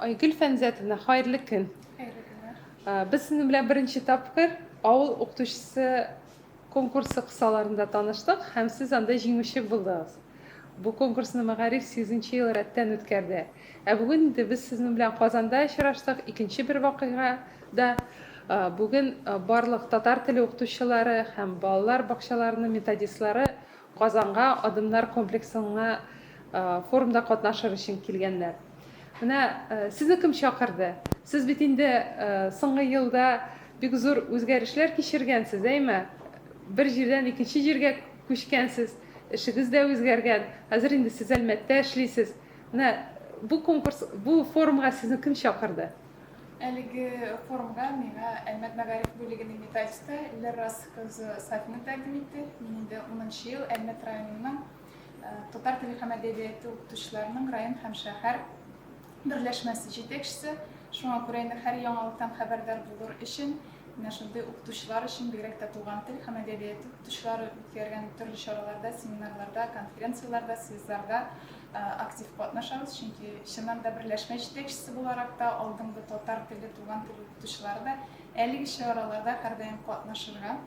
Aygül Fənzətovna, xeyirli gün. Xeyirli günler. Biz sizin bilen birinci tapqır avul oqutuşusu konkursu qısalarında tanıştık. Hem siz anda jingmişi buldunuz. Bu konkursunu Məğarif 8-ci yıl rədddən ötkərdi. Bugün de biz sizin bilen Qazanda işraştık. İkinci bir vakıya da bugün barlıq Tatar tili oqutuşuları hem balalar bakşalarının metodistleri Qazanğa adımlar kompleksine forumda qatnaşır için kelgenler. Sizni kim chaqirdi? Siz bit endi so'nggi yilda bek zo'r o'zgarishlar kechirgansiz, deymi? Bir yerdan ikkinchi yerga ko'chgansiz, ishingiz da o'zgargan. Hozir endi siz albatta ishlaysiz. Bu konkurs, bu forumga sizni kim chaqirdi? Әлеге форумга миңа Әлмәт мәгариф бүлегенең методисты Леррас кызы Сафина тәкъдим итте. Мин инде 10нчы ел Әлмәт районының татар теле һәм әдәбияты укытучыларының район һәм шәһәр берләшмәсе җитәкчесе. Шуңа күрә инде һәр яңалыктан хәбәрдар булыр өчен менә шундый укытучылар өчен бигрәк тә туган тел һәм әдәбияты укытучылары үткәргән төрле чараларда, семинарларда, конференцияларда, съездларда актив катнашабыз. Чөнки чыннан да берләшмә җитәкчесе буларак та алдынгы татар теле, туган тел укытучылары да әлеге чараларда һәрдаим катнашырга,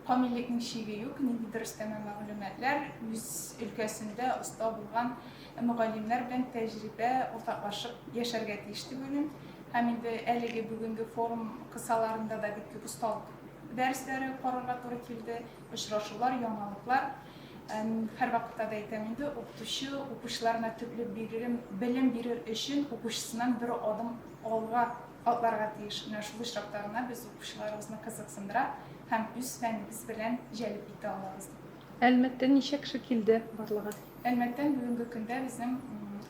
камиллекнең чиге юк, ниндидер өстәмә мәгълүматлар, үз өлкәсендә оста булган мөгаллимнәр белән тәҗрибә уртаклашып яшәргә тиеш дип уйлыйм. Һәм инде әлеге бүгенге форум кысаларында да бик күп осталык дәресләре карарга туры килде, очрашулар, яңалыклар. Һәр вакытта да әйтәм инде, укытучы укучыларына төпле белем бирер өчен укучысыннан бер адым алга атларга тиеш. Менә шул очракларына без укучыларыбызны кызыксындыра һәм үз фәнебез белән җәлеп итә алабыз. Әлмәттә ничә кеше килде барлыгы? Әлмәттән бүгенге көндә безнең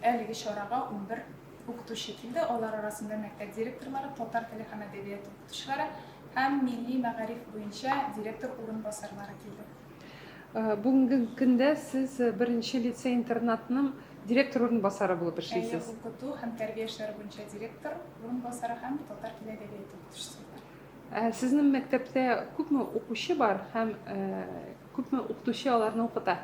әлеге чарага 11 укытучы килде. Алар арасында мәктәп директорлары, татар теле һәм әдәбияты укытучылары һәм милли мәгариф буенча директор урынбасарлары килде. Бүгенге көндә сез беренче лицей интернатының директор урынбасары булып эшлисез. Укыту һәм тәрбия эшләре буенча директор урынбасары һәм татар теле әдәбияты укытучысы. Сезнең мәктәптә күпме укучы бар һәм күпме укытучы аларны укыта?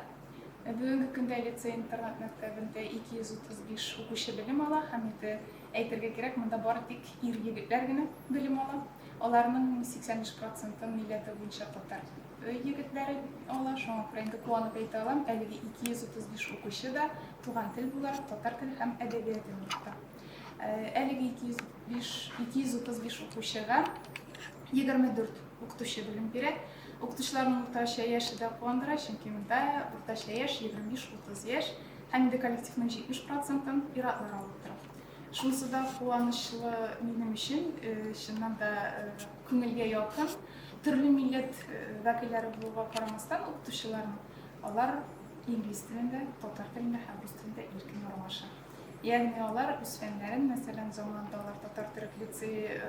Бүгенге көндә лицей интернат мәктәбендә 235 укучы белем ала һәм инде әйтергә кирәк, монда бары тик ир-егетләр генә белем ала. Аларның 85% милләте буенча татар егетләре ала. Шуңа күрә инде куанып әйтә алам, әлеге 235 укучы да туган тел буларак татар теле һәм әдәбиятын укыта. Әлеге 235 укучыга 24 укытучы белем бирә. Укытучыларның уртача яше дә куандыра, чөнки монда уртача яшь 25-30 яшь, һәм инде коллективның 70%-ын ир-атлар алып тора. Шунысы да куанычлы минем өчен, чыннан да күңелгә якын. Төрле милләт вәкилләре булуга карамастан укытучыларның алар инглиз телендә, татар телендә һәм рус телендә иркен аралаша. Ягъни алар үз фәннәрен, мәсәлән, заманында алар татар төрек лицей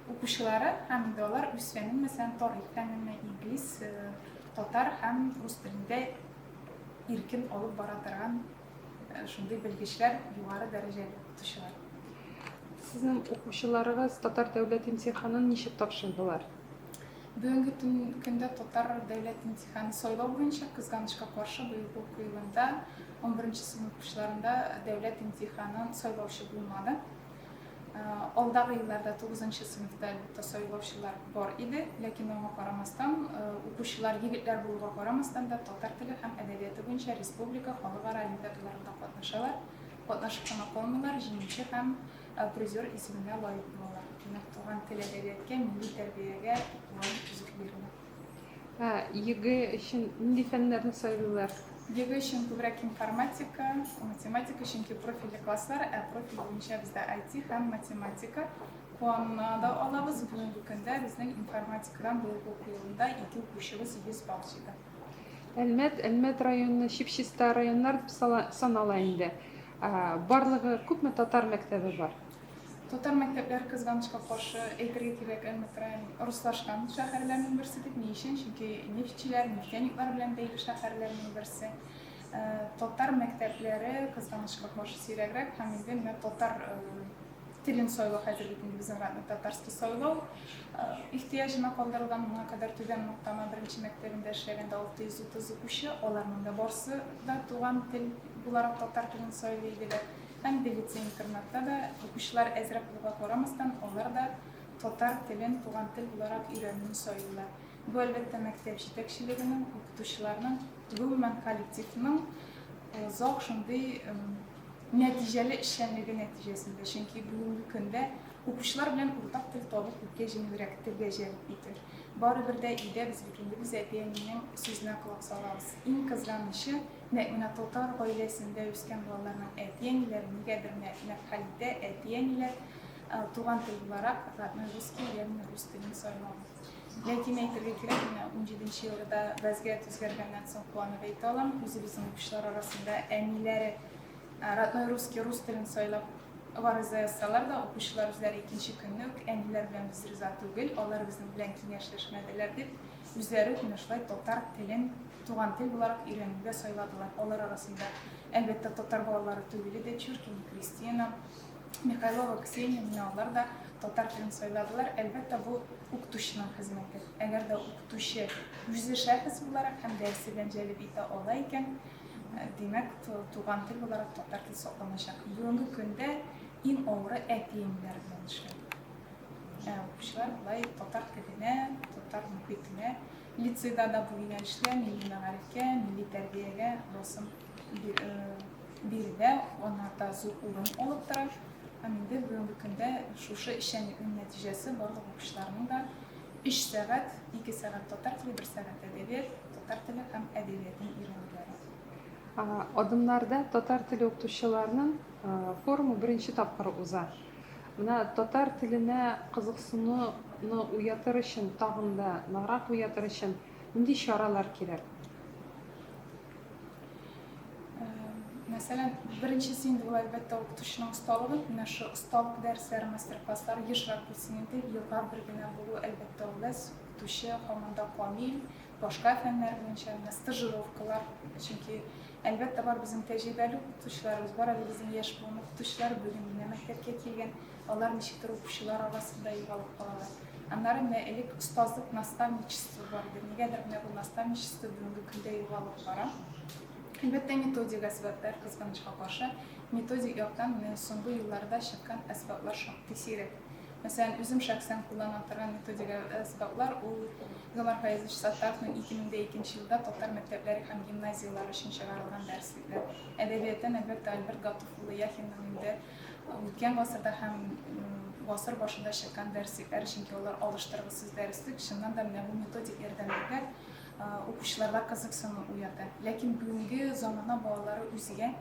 укучылары һәм инде алар үз фәнен, мәсәлән, тарих фәнен, инглиз, татар һәм рус телендә иркен алып бара торган шундый белгечләр, югары дәрәҗәле укытучылар. Сезнең укучыларыгыз татар дәүләт имтиханын ничек тапшырдылар? Бүгенге көндә татар дәүләт имтиханы сайлау буенча кызганычка каршы быелгы уку елында 11нче сыйныф укучыларында дәүләт имтиханын сайлаучы булмады. Алдагы елларда 9нчы сыйныфта әлбәттә сайлаучылар бар иде, ләкин аңа карамастан укучылар егетләр булуга карамастан да татар теле һәм әдәбияты буенча республика халыкара олимпиадаларында катнашалар. Катнашып кына калмыйлар, җиңүче һәм призер исеменә лаек булалар. Димәк, туган тел әдәбиятка, милли тәрбиягә үзек бирелә. Еге өчен нинди фәннәрне сайлыйлар? Еге өчен күбрәк информатика, математика, чөнки профильле класслар, профиль буенча бездә IT һәм математика. Куанна да алабыз. Бүгенге көндә безнең информатикадан быелгы уку елында 2 укучыбыз 100 балл җыйды. Әлмәт районы Чипчиста районнар дип санала инде. Барлыгы күпме татар мәктәбе бар? Татар мәктәпләре кызганычка каршы әйтергә кирәк, Әлмәт районы руслашкан шәһәрләрнең берсе дип ни өчен? Чөнки нефтчеләр, нефтяниклар белән бәйле шәһәрләрнең берсе. Татар мәктәпләре кызганычка каршы сирәгрәк һәм инде татар телен сайлау хәзер бит безнең районда татарский сайлау ихтыяҗына калдырылган. Моңа кадәр Түбән Мактама беренче мәктәбендә эшләгәндә 630 укучы, аларның да барсы да туган тел буларак татар телен сайлый иделәр. hem de lise internatta da okuşlar ezrak bulga koramasdan onlar da tatar tilin tugan til olarak öğrenmeyi söylüyorlar. Bu elbette mektep yetekçilerinin, okutuşlarının, tümümen kolektifinin zor şimdi neticeli işlemleri neticesinde. Çünkü bugünkü günde okuşlar bilen ortak til tabuk ülkecini ürettir gelip bitir. Bari bir de ide biz bütünde biz edeğinin sözüne kulak salağız. İn kızlanışı Mekmina Totar ailesinde üsken bağlarının edeğinler, nigedir mekmina kalite edeğinler tuğan til olarak Ratna Ruski yerine Rustil'in soymalı. Lakin eytirge kirek 17. yılda vaziyet özgergenden son puanı beyt alan, bizim okuşlar arasında emileri Ratna Ruski Rustil'in soylap varıza yazsalar da okuşlar üzeri ikinci günlük emiler bilen biz rıza tügül, onlar bizim bilen kinyaşleşmedilerdir. Üzeri günüşlay Totar tilin tuğan til olarak İran'da soyladılar. Onlar arasında elbette Totar bağları tügülü de Çürkin, Kristina, Mikhailova, Ksenia, onlar da Totar tilini soyladılar. Elbette bu uktuşunun hizmeti. Eğer de uktuşu yüzü şahıs olarak hem dersi benceli bir de olayken demek tuğan til olarak Totar til soklamışak. Bugünkü günde in oğru etiyimler bilen işler. Okuşlar bulay Totar tiline, Totar muhitine, Liseda da bu yönelişle milli meğerike, milli terbiyeye basın biri de onlarda zor ulun olup durar. Aminde bugünkü günde şu işenliğin neticesi bazı okuşlarının da 3 saat, 2 saat Totar tili, 1 saat edebiyat, Totar tili hem edebiyatın ürünleri. Adımlarda Totar tili okutuşularının forumu birinci tapkırı uza. Buna Totar tiline kızıksını uyatır için, tağında nağrak uyatır için nindi şaralar kirek? Mesela birincisinde bu elbette okutuşunun ustalığı, şu ustalık dersleri, masterclasslar, yaşlar kursininde yıllar bir güne bu elbette olmaz. Okutuşu, hamanda kamil, başka fenler bilinçlerinde stajировkalar. Çünkü elbette var bizim tecrübeli okutuşlarımız var, bizim yaş bulma okutuşlar bugün dinlemekte kelgen, onlar neşiktir okuşular arasında yıvalıp kalalar. Onların ne elik ustazlık nastavniçisi vardır. Negedir ne bu nastavniçisi bugünkü günde yıvalıp var. Elbette metodik asbablar kızgınışa karşı metodik yoktan soğuk yıllarda şıkkan asbablar çok tesirek. Mesela özüm şahsen kullanan metodik asbablar o Gamar Faiziş Sattar'ın 2002 yılda Totar mektepleri hem gimnaziyalar için çıkarılan derslikler. Edebiyattan elbette Albert Gatufulu yakınlarında ülken asırda hem asır başında şıkkan derslikler çünkü onlar alıştırgısız derslik. Şundan da bu metodik yardımıyla okuşlarda kızıksını uyadı. Lakin bugünkü zamana bağları üzüge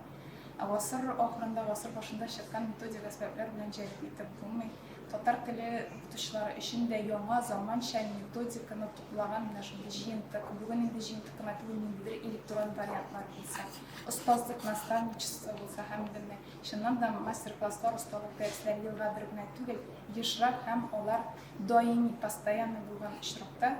asır ahırında, asır başında şıkkan metodik asbablar bilen celip etip bulmayı. Totar tili okutuşları işinde yama zaman şen metodikini tuklagan şimdi jiyintik, bugün indi jiyintik kımatılınındır elektron varyantlar bilse. Ustazlık nastavniçisi olsa hem de şundan da masterclasslar, ustalık dersleri yılga bir güne tügel, yaşlar hem olar daimi, pastayanlı bulgan iştirakta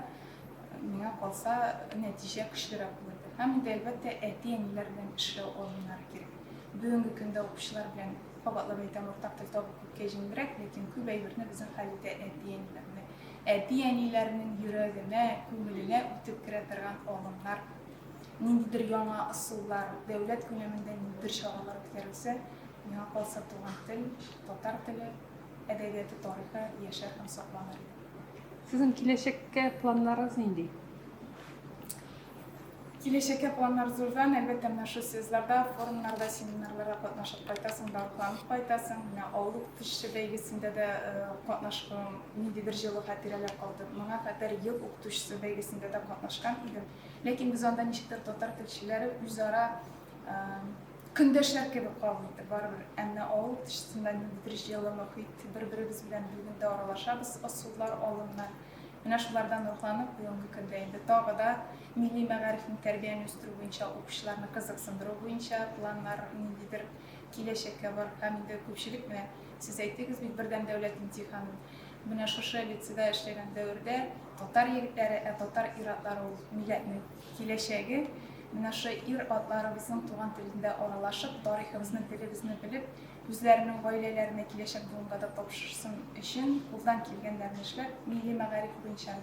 mine kalsa netice kışlıra bulurdu. Hem de elbette etiyenilerden işle olmaları gerek. Bugünkü günde okuşlar bilen Pabatla beytem ortak til tabuk ülkecin birek, lakin kübeyvirne bizim halde etiyenilerine. Etiyenilerinin yüreğine, kümülüne ütüp kiretirgan oğlumlar. Nindidir yana asıllar, devlet güneminde nindidir şağalar ötkerilse, mine kalsa tuğan til, Totar tili, edebiyatı tarihi yaşar hem saklanır. Sizin kileşekke planlarınız neydi? Kileşeke planlar zordan, elbette şu sizlerde, forumlarda, seminerlara katnaşıp kaytasın, darıklanıp kaytasın. Oğluk dışı belgesinde de katnaşkım, nididir yılı hatireler kaldı. Bana kadar yıl okutuşu belgesinde de katnaşkan idim. Lakin biz ondan işittir Totar tilçileri üzara kündeşler gibi kalıydı. Barber, enne oğluk dışısında nididir yılı muhit, birbirimiz bilen bilginde oralaşabız, asıllar, olumlar. Yine şunlardan ruhlanıp bugünkü kündeydi. Tağda milli meğerifin terbiyenin üstürü boyunca okuşlarını kızıksındırı boyunca planlar nididir kileşekle var. Hem de köpçülük mü? Siz aytdınız birden devlet imtihanı. Buna şu lisede işleyen devirde Totar yigitleri, Totar iratları milletinin kileşegi. Buna şu iratlarımızın tuğan dilinde oralaşıp, tarihimizin dilimizni bilip, yüzlerinin ailelerine kileşek bulunga da topşırsın için kuldan kelgenlerini işler, milli meğerif boyunca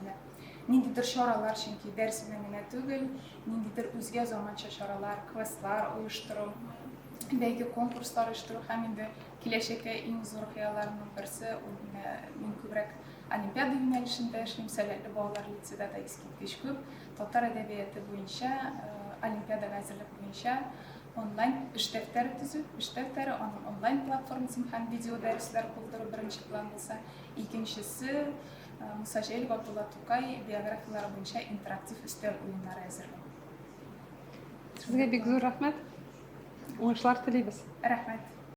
nindidir şoralar çünkü ders bilimine tügül, nindidir özge zamança şoralar, kvestlar, uyuşturum, бәйге конкурстар оештыру һәм инде киләчәккә иң зур хыялларымның берсе ул мин күбрәк олимпиада юнәлешендә эшлим. Сәләтле балалар лицейда да искиткеч күп. Татар әдәбияты буенча, олимпиадага әзерлек буенча онлайн эш дәфтәре төзү, эш дәфтәре, аның онлайн платформасын һәм видео дәресләр булдыру беренче план булса, икенчесе Муса Җәлил, Габдулла Тукай биографиялары буенча интерактив өстәл уеннары әзерләү. Сезгә бик зур рәхмәт. Уңышлар телибез. Рәхмәт.